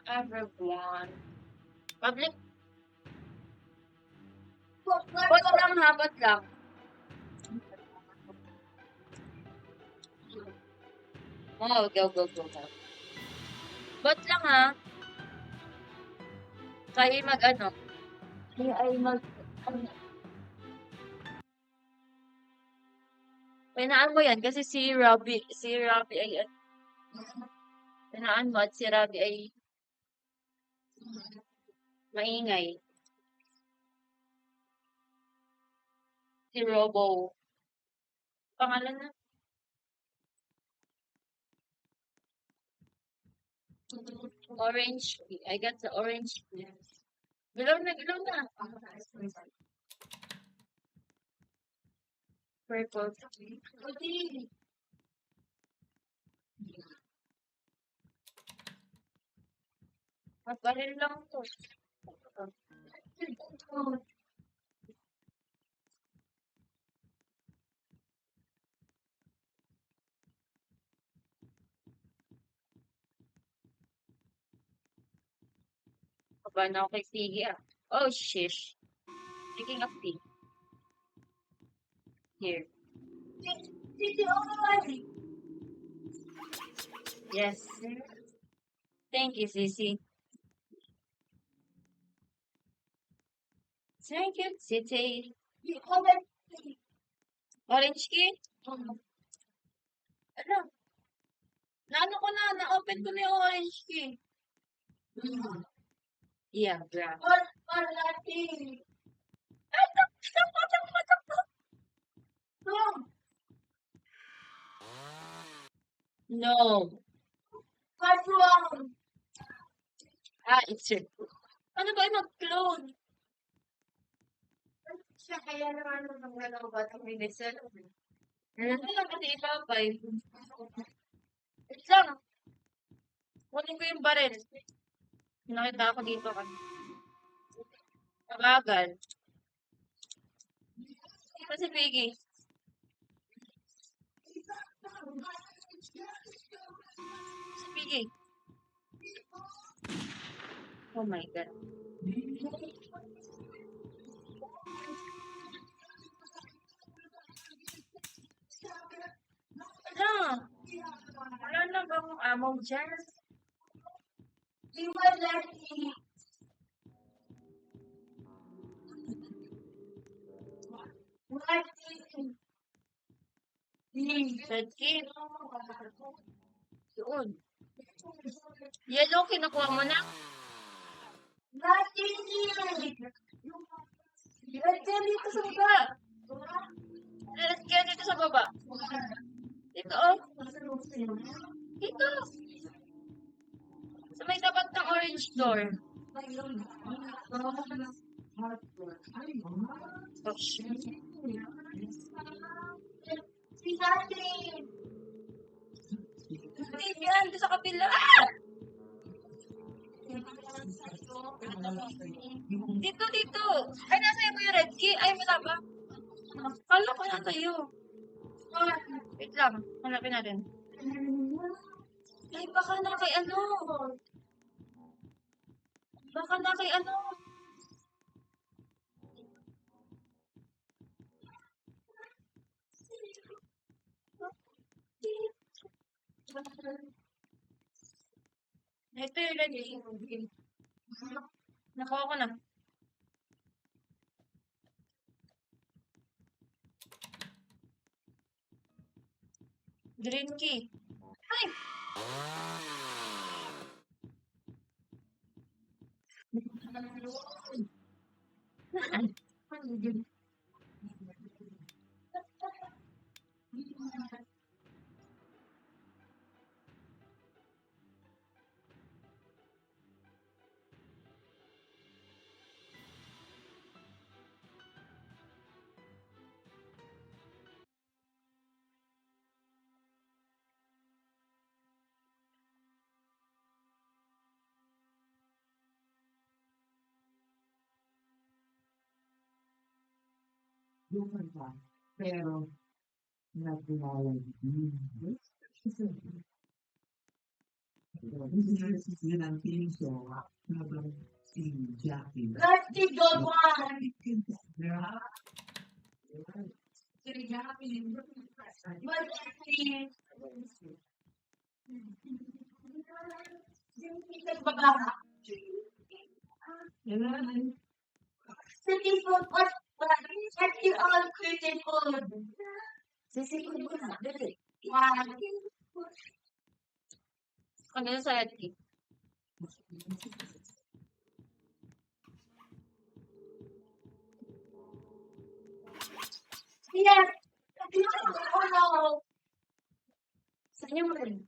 Everyone. Public. Bot lang ha, bot lang. Oh, go. Bot lang ha. Kayo mag-ano. Kayo ay mag... Pinaan mo yan kasi si Robbie ay... Pinaan mo at si Robbie ay maingay. Si Robo. Pangalan na? Orange. I got the orange. Galaw na. Purple. Magbaril lang to. Kabahan ako kay Piggy ah. Oh, shish. Speaking of Piggy. Here. Yes. Thank you, Sissy. Thank you, City. Orange key? Ano? Na-open ko na yung orange key. Yeah, bra. Ay, takbo. No. It's your... Ano ba yung mag-clone? Siya kaya naman nung naglalaro ba ito may lesson? Ano lang kasi ibabay. Wait lang. Kunin ko yung baril. Nakita ako dito kan. Mabagal. Kasi Piggy. Si Piggy. Oh my God. Ano? Wala na bang ammo dyan? Red key. Doon. Yellow, kinukuha mo na? Red key dito sa baba. Red key dito sa baba. Dito oh. Dito. Sa may tapat ng orange door. Oh, shit. Hindi yan. Dito sa kapila. Ah! Dito. Ay, nasa iyo yung red key. Ay, wala ba? Kala ko na tayo. Wait lang. Hanapin natin. Ay, baka na kay ano. Ito yung red key. Nakuha ko na. Green key. Ay! Pero, nagkinawan. Let's go one. But City food, what? Check you all city food. City food muna, dali. Ano sa atin? Yes. Oh no. Saan yung red?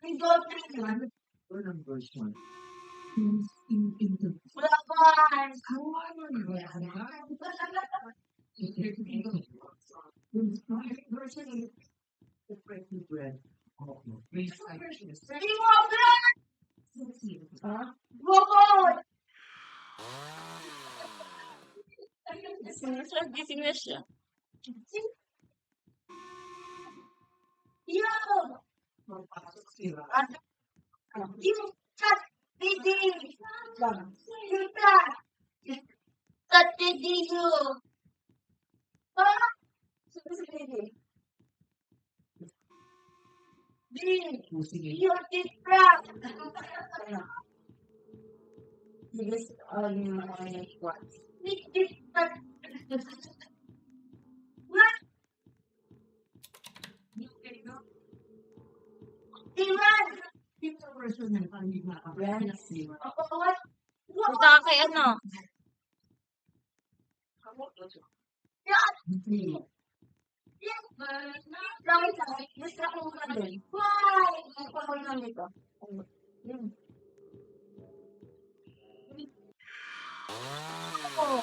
We go three one. Wala pa. Hindi mo bread. Bukod. Gising na siya. Yo! You cut Didi! You cut Didi you! Ha? Din! You did crap! This what? Nick did cut. What? Iman! What? Punta ka kay ano? Langit. Gusto ko muna doon. Why? Ang pahol lang dito. Oh.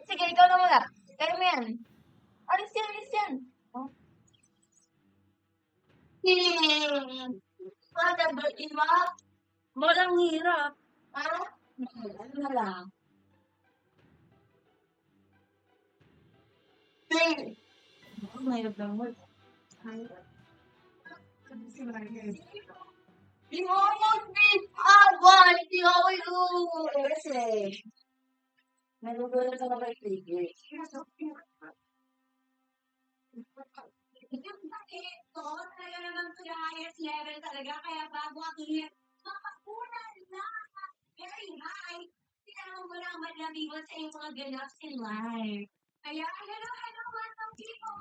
Sige, ikaw na muna. Kaya mo yan. Alis yan. Oh. Ano ba, iba? Walang hirap. Ha? Ano na lang? Mahirap lang mo. Di mo mag-big awal. Di ako yung kasi. Nagugulat ako kay Tigre. Yung pakito, talaga naman to the highest level talaga. Kaya bago ako here, makakunan na. Very high. Tinanong mo lang madlamibot sa iyong mga ganaps in life. Kaya, hello, mga people.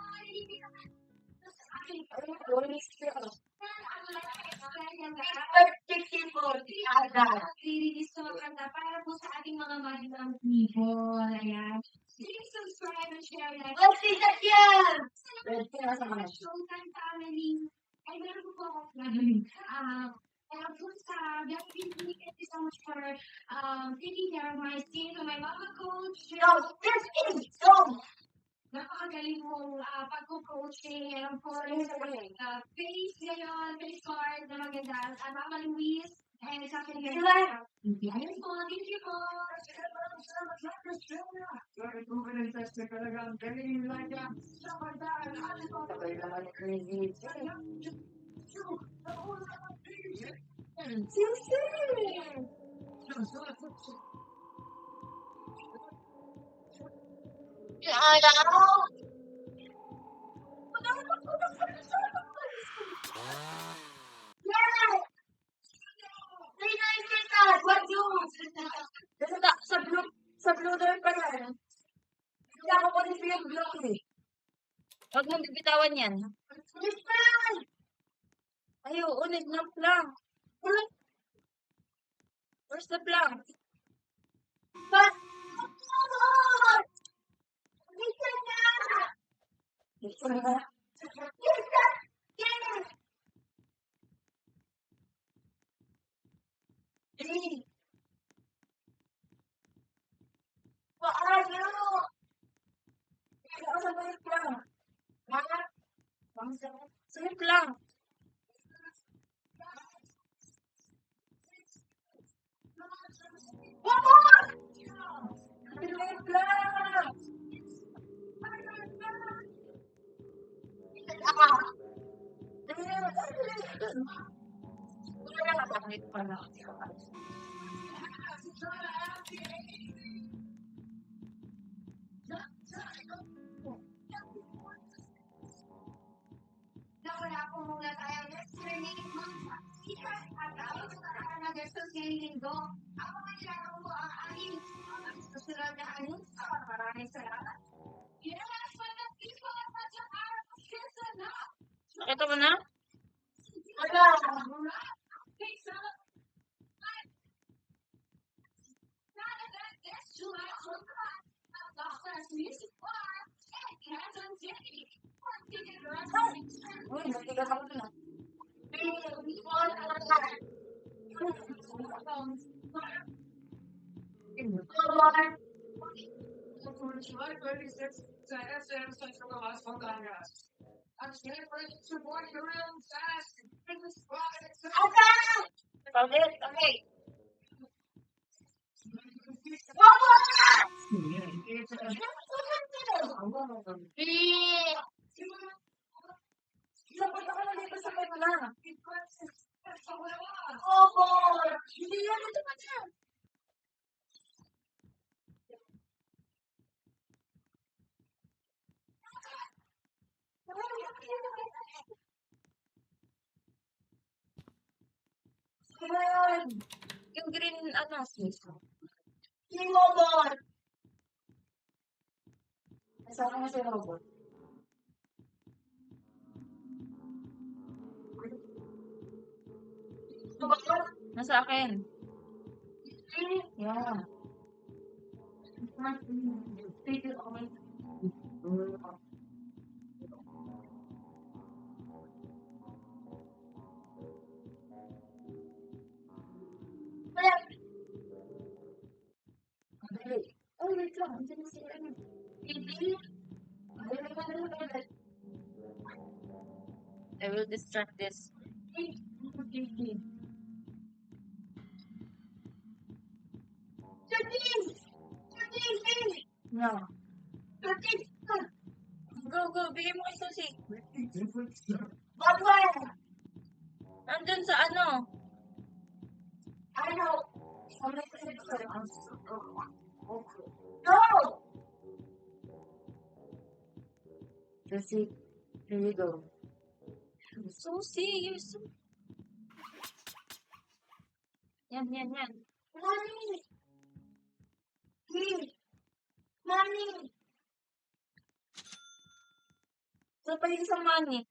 Release ko magkanta para po sa ating mga madlang people. Ayan. Please subscribe and share like. What's it again? Showtime family. Ay, meron po ako gagawin. Kaya po sa Blackpink, thank you so much for taking care of my skin. So my mama coach. No, this is so. Napakagaling mong pagko-coaching. Meron po rin sa face ngayon, face card na maganda. Mama Luis. And sa akin ngayon. Ayun po, thank you po. Sa blue door pa yan. Hindi ako ko rin yung blue eh. Huwag mong bibitawan yan. Ayaw, ulit ng plank. Where's the plank? But, Sige lang. Wala na bakit pala. Nakita mo na? Wala. Uy, natigas ako dun ah. Paulit, okay. Dapat ako na dito sa kanila. Opo! Hindi yan, ito pa dyan. Ayan. Yung green, ano, yung robot. Nasaan mo si robot? Nasa akin. Yeah. Oh, wait lang. Andiyan na si ano. I will distract this. No. Go. Bigay mo kay Susie. Bye. Nandun sa ano? I know. No! Susie, here you go. Susie, you're so... Yan. Mommy! Mommy! So, pa yung isang money.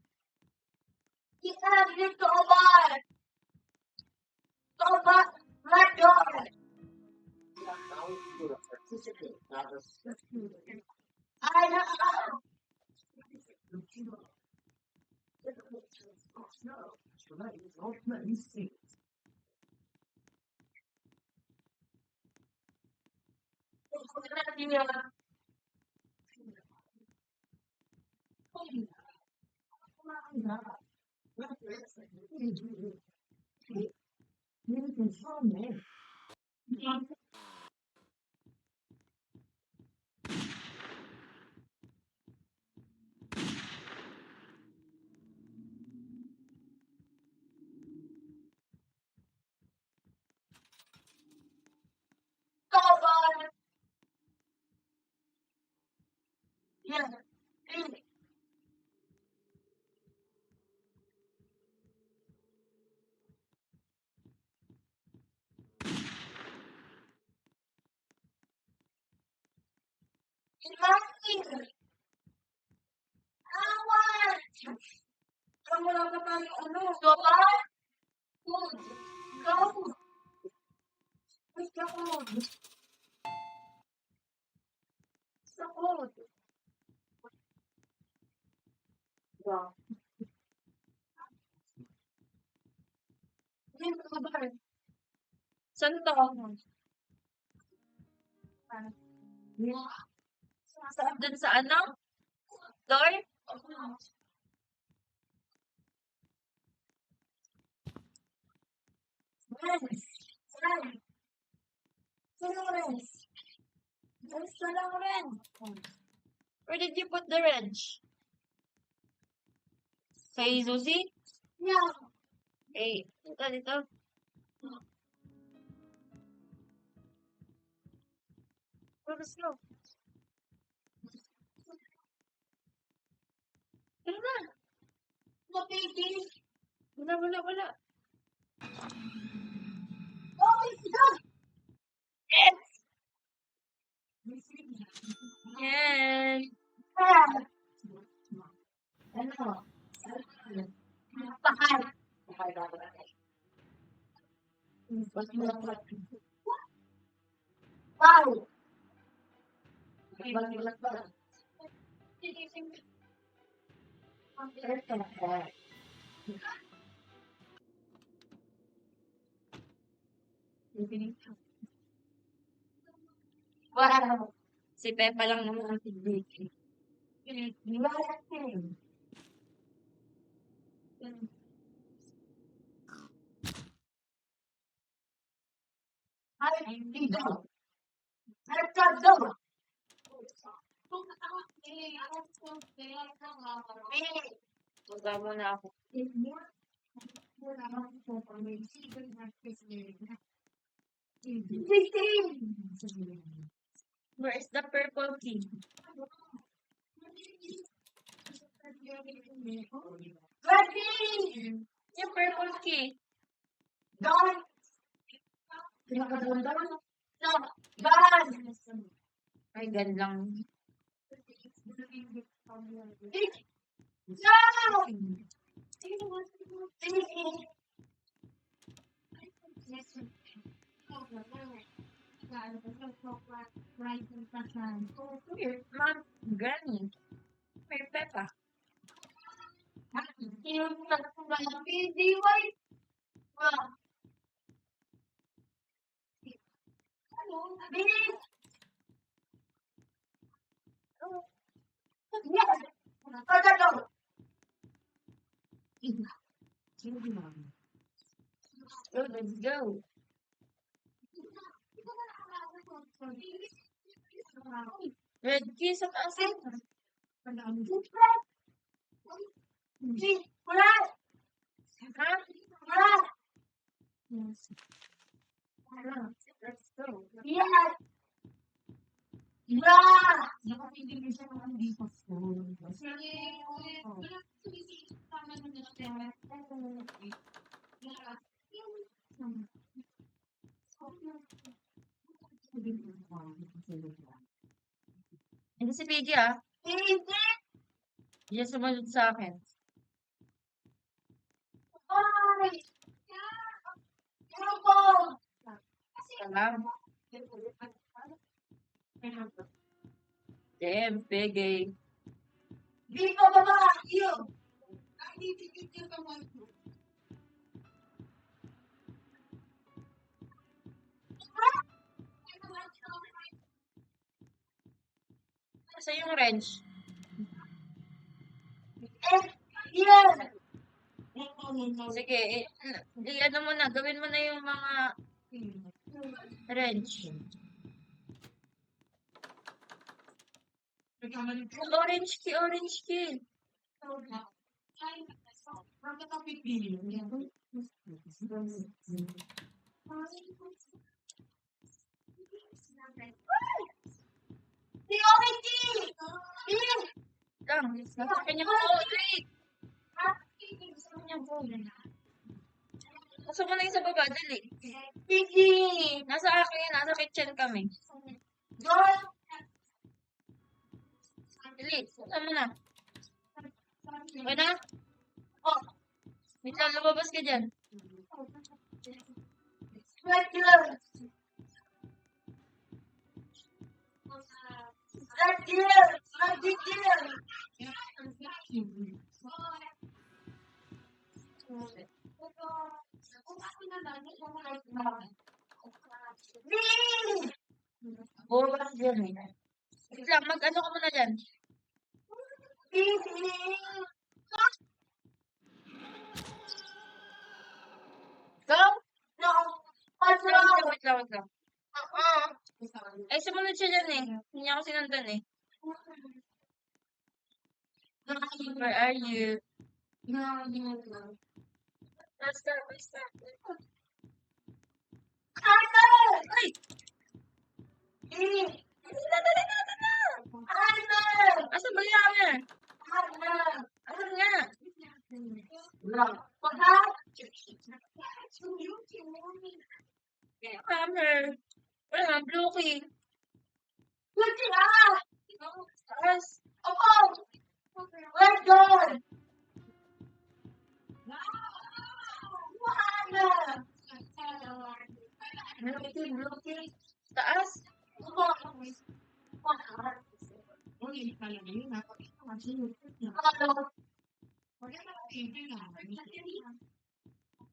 Kita, dito to bar! To bar! My door! I know! Cover! Yeah. Imagine! Awan! Alam mo lang na tayo, ano? Soba? Food. Go! Wait, ako. Sa food. Wow. Yan, kabar. Saan to? Saan dun sa ano? Door? Rens. Sino Rens? Rens na lang, Rens. Where did you put the wrench? Kay Susie? Yeah. Eh, dito. Focus mo. Tara na. Wala. Yes. Wow. Si Pepa lang naman ang tigil. Magamo na ako. Where is the purple key? Yung purple key. Ay, gan lang. Weird. Mom, Granny. May Pepa. Oh, let's go. Red key sa taas. Ha? Let's go. Hindi si PG ah. Hindi sumunod sa akin. Salam. Damn, Piggy. Kasi yung wrench. Sige, ano mo na, gawin mo na yung mga wrench. Orange key. Lang, nasa kanya mo. Gusto mo na yung sa baba, dali. Nasa akin, nasa kitchen kami. Dali, saan mo na? Okay na? Wait lang, lumabas ka dyan. Bukas dyan eh. Wait lang, mag-ano ka muna dyan. Go? Wait lang. Ay, sumunod siya dyan eh. Hindi ako sinundan eh. Where are you? Basta, basta. Arthur! Ay! Eh, Dali na! Arthur! Asa ba yan? Arthur! Ano nga? Pagkat? Hammer. Wala nga, blue key. Pwede ah! Taas. Opo! Where's God? Wala! Blue key. Taas. Opo! Ano?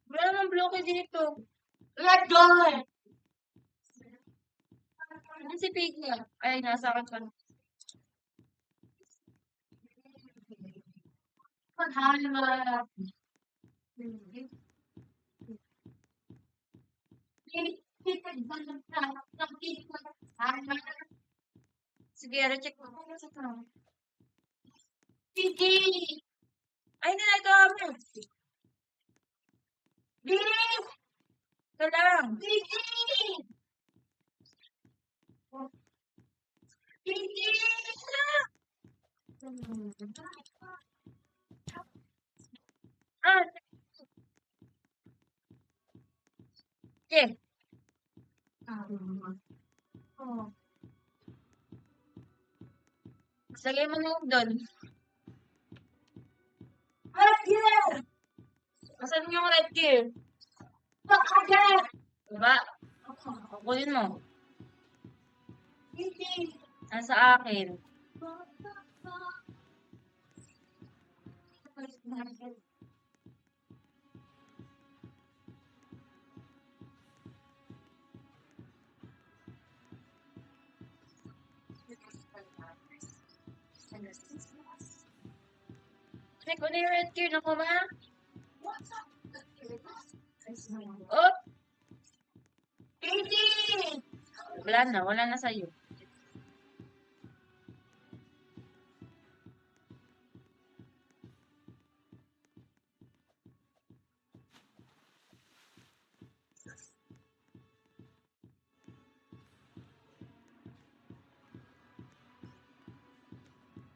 Wala namang blue key dito. Let God! Ano si Piggy? Ay, nasa akin pa. Paghala. Sige, recheck mo. Sige! Ay, hindi na ito hammer. Bilis! Ito lang. Sige! Sige! Ah. Okay. Oh. Sagay mo na yung doon. Red gear! Asan yung red gear? Pagkagat! Diba? Kukunin mo. Sige! Nasa akin. Check ko na yung red gear. Naku ma. Oh, Sige! wala na sa'yo.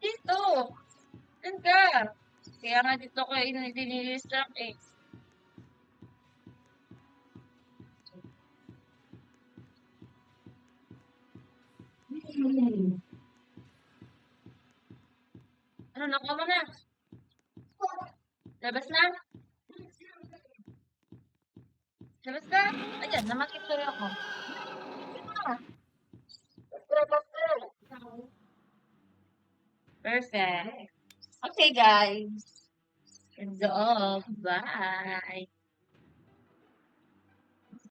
Dito. Saan ka? Kaya nga dito ko dinilistract eh. Ano, nakuha mo na? Labas na? Labas na? Ayan, namakituloy ako. Perfect. Okay, guys. Good job. Bye.